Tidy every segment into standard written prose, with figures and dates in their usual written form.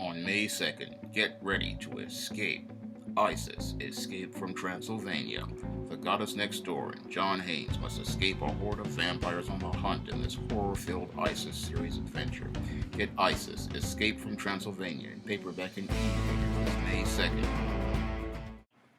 On May 2nd, get ready to escape. ISIS escaped from Transylvania. The goddess next door and John Haynes must escape a horde of vampires on the hunt in this horror-filled ISIS series adventure. Get ISIS Escape from Transylvania in paperback and e-reader May 2nd.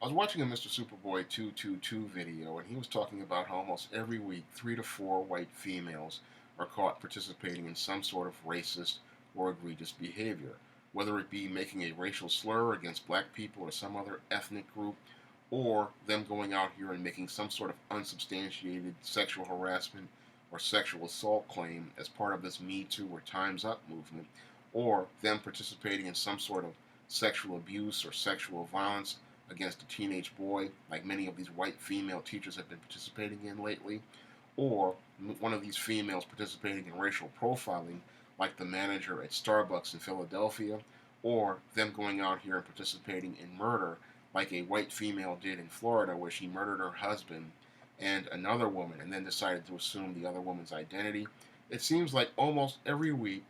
I was watching a Mr. Superboy 222 video, and he was talking about how almost every week 3 to 4 white females are caught participating in some sort of racist or egregious behavior, whether it be making a racial slur against black people or some other ethnic group, or them going out here and making some sort of unsubstantiated sexual harassment or sexual assault claim as part of this Me Too or Time's Up movement, or them participating in some sort of sexual abuse or sexual violence against a teenage boy, like many of these white female teachers have been participating in lately, or one of these females participating in racial profiling, like the manager at Starbucks in Philadelphia, or them going out here and participating in murder, like a white female did in Florida, where she murdered her husband and another woman and then decided to assume the other woman's identity. It seems like almost every week,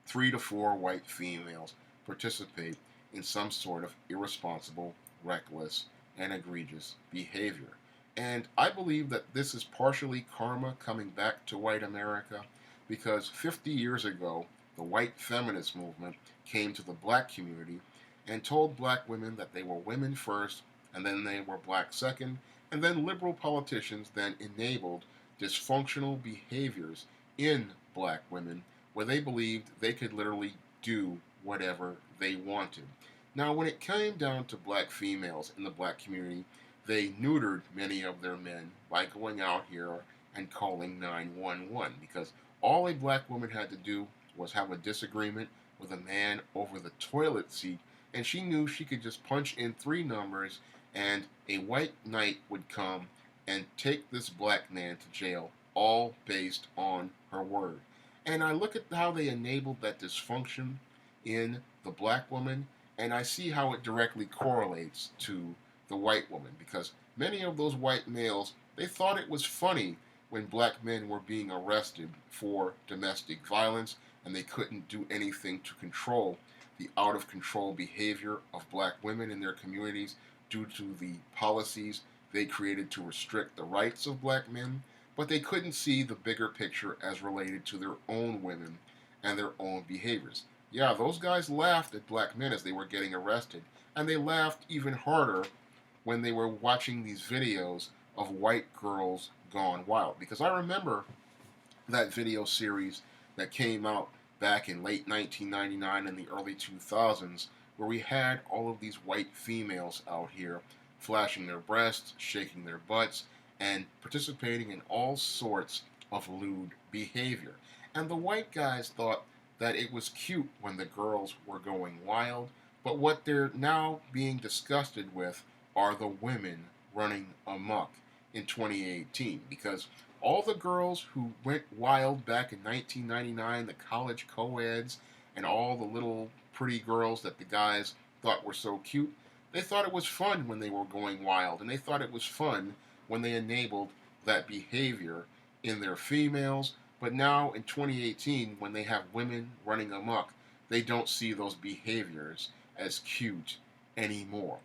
3 to 4 white females participate in some sort of irresponsible, reckless, and egregious behavior. And I believe that this is partially karma coming back to white America, because 50 years ago, the white feminist movement came to the black community and told black women that they were women first, and then they were black second, and then liberal politicians then enabled dysfunctional behaviors in black women where they believed they could literally do whatever they wanted. Now, when it came down to black females in the black community, they neutered many of their men by going out here and calling 911, because all a black woman had to do was have a disagreement with a man over the toilet seat, and she knew she could just punch in 3 numbers and a white knight would come and take this black man to jail, all based on her word. And I look at how they enabled that dysfunction in the black woman, and I see how it directly correlates to the white woman, because many of those white males, they thought it was funny when black men were being arrested for domestic violence, and they couldn't do anything to control the out-of-control behavior of black women in their communities due to the policies they created to restrict the rights of black men, but they couldn't see the bigger picture as related to their own women and their own behaviors. Yeah, those guys laughed at black men as they were getting arrested, and they laughed even harder when they were watching these videos of white girls gone wild. Because I remember that video series that came out back in late 1999 and the early 2000s, where we had all of these white females out here flashing their breasts, shaking their butts, and participating in all sorts of lewd behavior. And the white guys thought that it was cute when the girls were going wild, but what they're now being disgusted with are the women running amok in 2018, because all the girls who went wild back in 1999, the college co-eds, and all the little pretty girls that the guys thought were so cute, they thought it was fun when they were going wild, and they thought it was fun when they enabled that behavior in their females. But now in 2018, when they have women running amok, they don't see those behaviors as cute anymore.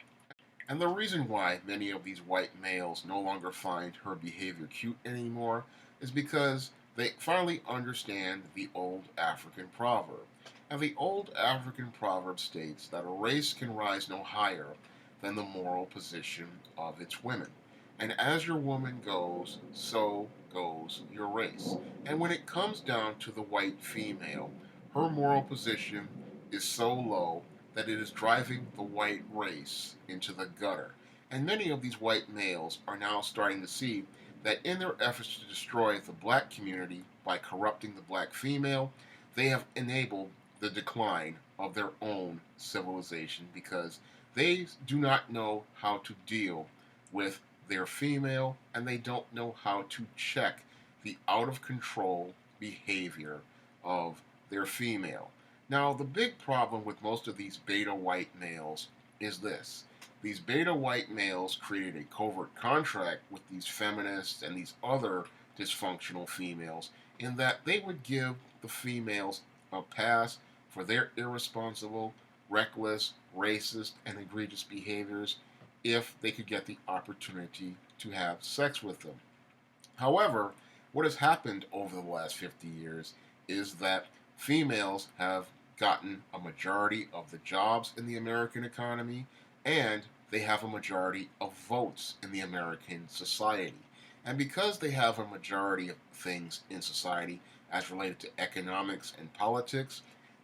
And the reason why many of these white males no longer find her behavior cute anymore is because they finally understand the old African proverb. And the old African proverb states that a race can rise no higher than the moral position of its women. And as your woman goes, so goes your race. And when it comes down to the white female, her moral position is so low that it is driving the white race into the gutter. And many of these white males are now starting to see that in their efforts to destroy the black community by corrupting the black female, they have enabled the decline of their own civilization, because they do not know how to deal with their female, and they don't know how to check the out-of-control behavior of their female. Now, the big problem with most of these beta white males is this. These beta white males created a covert contract with these feminists and these other dysfunctional females in that they would give the females a pass for their irresponsible, reckless, racist, and egregious behaviors if they could get the opportunity to have sex with them. However, what has happened over the last 50 years is that females have gotten a majority of the jobs in the American economy, and they have a majority of votes in the American society. And because they have a majority of things in society as related to economics and politics,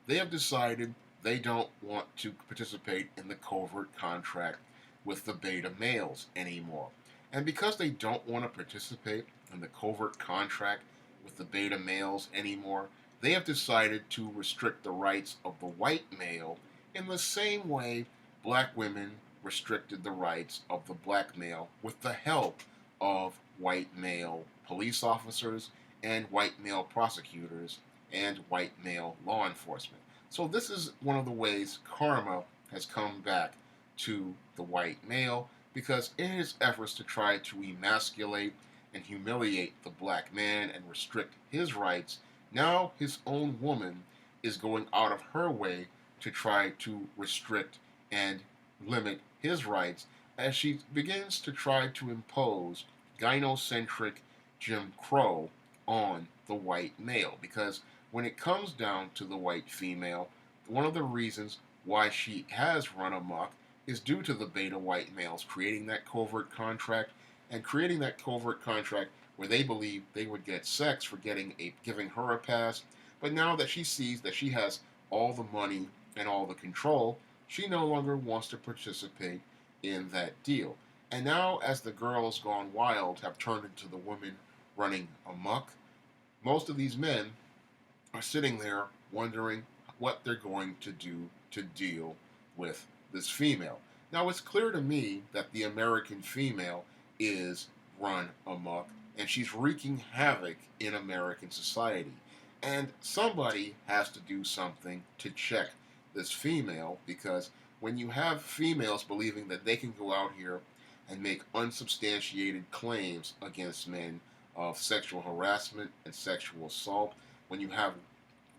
they have decided they don't want to participate in the covert contract with the beta males anymore. And because they don't want to participate in the covert contract with the beta males anymore, they have decided to restrict the rights of the white male in the same way black women restricted the rights of the black male with the help of white male police officers and white male prosecutors and white male law enforcement. So this is one of the ways karma has come back to the white male, because in his efforts to try to emasculate and humiliate the black man and restrict his rights, now his own woman is going out of her way to try to restrict and limit his rights as she begins to try to impose gynocentric Jim Crow on the white male. Because when it comes down to the white female, one of the reasons why she has run amok is due to the beta white males creating that covert contract, and creating that covert contract where they believe they would get sex for giving her a pass. But now that she sees that she has all the money and all the control, she no longer wants to participate in that deal. And now, as the girls gone wild have turned into the women running amok, most of these men are sitting there wondering what they're going to do to deal with this female. Now, it's clear to me that the American female is run amok, and she's wreaking havoc in American society. And somebody has to do something to check this female, because when you have females believing that they can go out here and make unsubstantiated claims against men of sexual harassment and sexual assault, when you have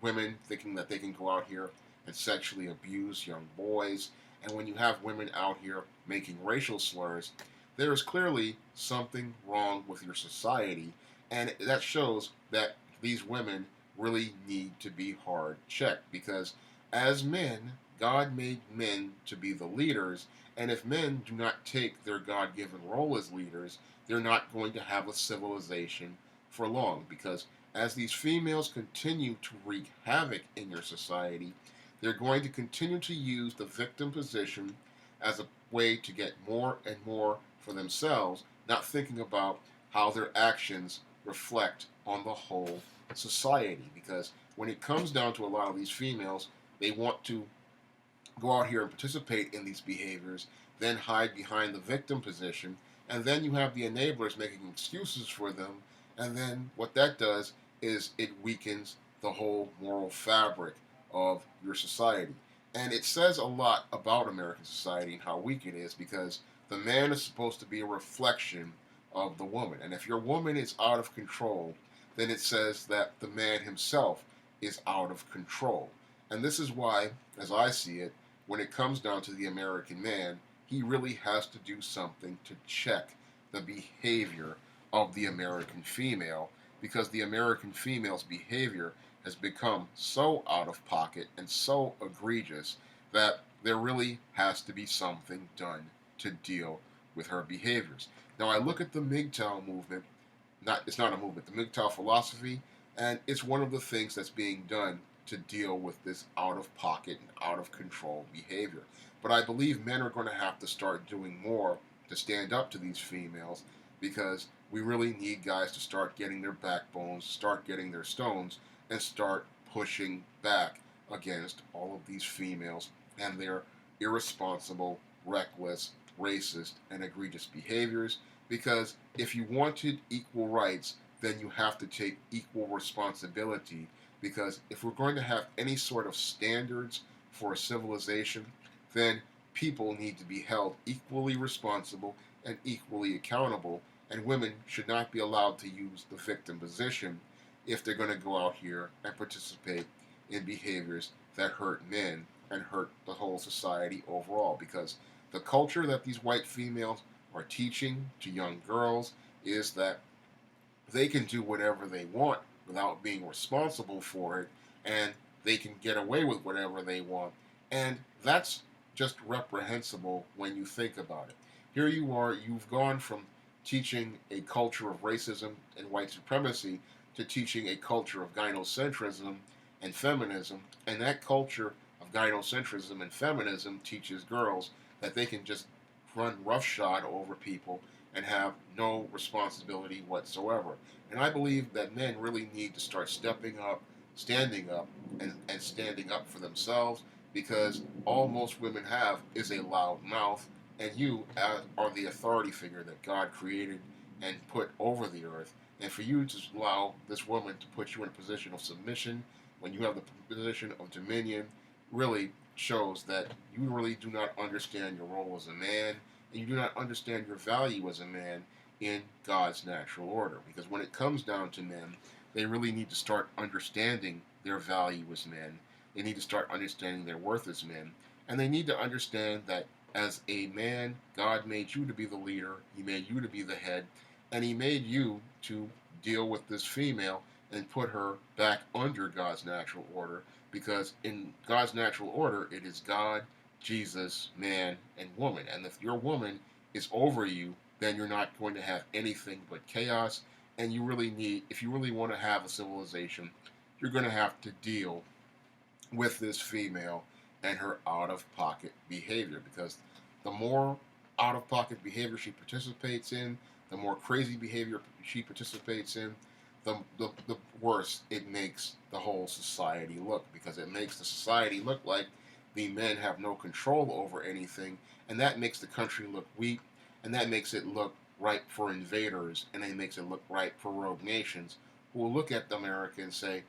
women thinking that they can go out here and sexually abuse young boys, and when you have women out here making racial slurs, there is clearly something wrong with your society, and that shows that these women really need to be hard checked, because as men, God made men to be the leaders, and if men do not take their God-given role as leaders, they're not going to have a civilization for long, because as these females continue to wreak havoc in your society, they're going to continue to use the victim position as a way to get more and more for themselves, not thinking about how their actions reflect on the whole society. Because when it comes down to a lot of these females, they want to go out here and participate in these behaviors, then hide behind the victim position, and then you have the enablers making excuses for them, and then what that does is it weakens the whole moral fabric of your society. And it says a lot about American society and how weak it is, because the man is supposed to be a reflection of the woman. And if your woman is out of control, then it says that the man himself is out of control. And this is why, as I see it, when it comes down to the American man, he really has to do something to check the behavior of the American female, because the American female's behavior has become so out of pocket and so egregious that there really has to be something done to deal with her behaviors. Now, I look at the MGTOW movement, it's not a movement, the MGTOW philosophy, and it's one of the things that's being done to deal with this out of pocket and out of control behavior. But I believe men are going to have to start doing more to stand up to these females, because we really need guys to start getting their backbones, start getting their stones, and start pushing back against all of these females and their irresponsible, reckless, racist, and egregious behaviors. Because if you wanted equal rights, then you have to take equal responsibility. Because if we're going to have any sort of standards for a civilization, then people need to be held equally responsible and equally accountable, and women should not be allowed to use the victim position if they're going to go out here and participate in behaviors that hurt men and hurt the whole society overall, because the culture that these white females are teaching to young girls is that they can do whatever they want without being responsible for it, and they can get away with whatever they want. And that's just reprehensible when you think about it. Here you are, you've gone from teaching a culture of racism and white supremacy to teaching a culture of gynocentrism and feminism, and that culture of gynocentrism and feminism teaches girls that they can just run roughshod over people and have no responsibility whatsoever. And I believe that men really need to start stepping up, standing up, and standing up for themselves, because all most women have is a loud mouth, and you are the authority figure that God created and put over the earth. And for you to allow this woman to put you in a position of submission when you have the position of dominion really shows that you really do not understand your role as a man, and you do not understand your value as a man in God's natural order. Because when it comes down to men, they really need to start understanding their value as men. They need to start understanding their worth as men. And they need to understand that as a man, God made you to be the leader, He made you to be the head, and He made you to deal with this female and put her back under God's natural order. Because in God's natural order, it is God, Jesus, man, and woman. And if your woman is over you, then you're not going to have anything but chaos. And you really need, if you really want to have a civilization, you're going to have to deal with this female and her out of pocket behavior. Because the more out of pocket behavior she participates in, the more crazy behavior she participates in, the worse it makes the whole society look. Because it makes the society look like the men have no control over anything, and that makes the country look weak, and that makes it look ripe for invaders, and it makes it look ripe for rogue nations who will look at America and say,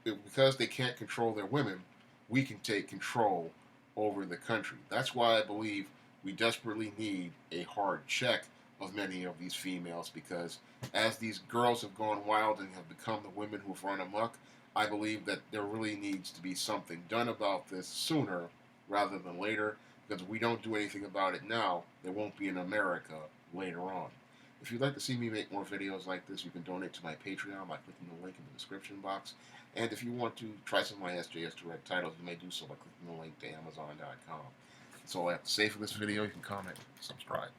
because they can't control their women, we can take control over the country. That's why I believe we desperately need a hard check of many of these females, because as these girls have gone wild and have become the women who've run amok, I believe that there really needs to be something done about this sooner rather than later, because if we don't do anything about it now, there won't be an America later on. If you'd like to see me make more videos like this, you can donate to my Patreon by clicking the link in the description box. And if you want to try some of my SJS Direct titles, you may do so by clicking the link to Amazon.com. That's all I have to say for this video. You can comment, subscribe.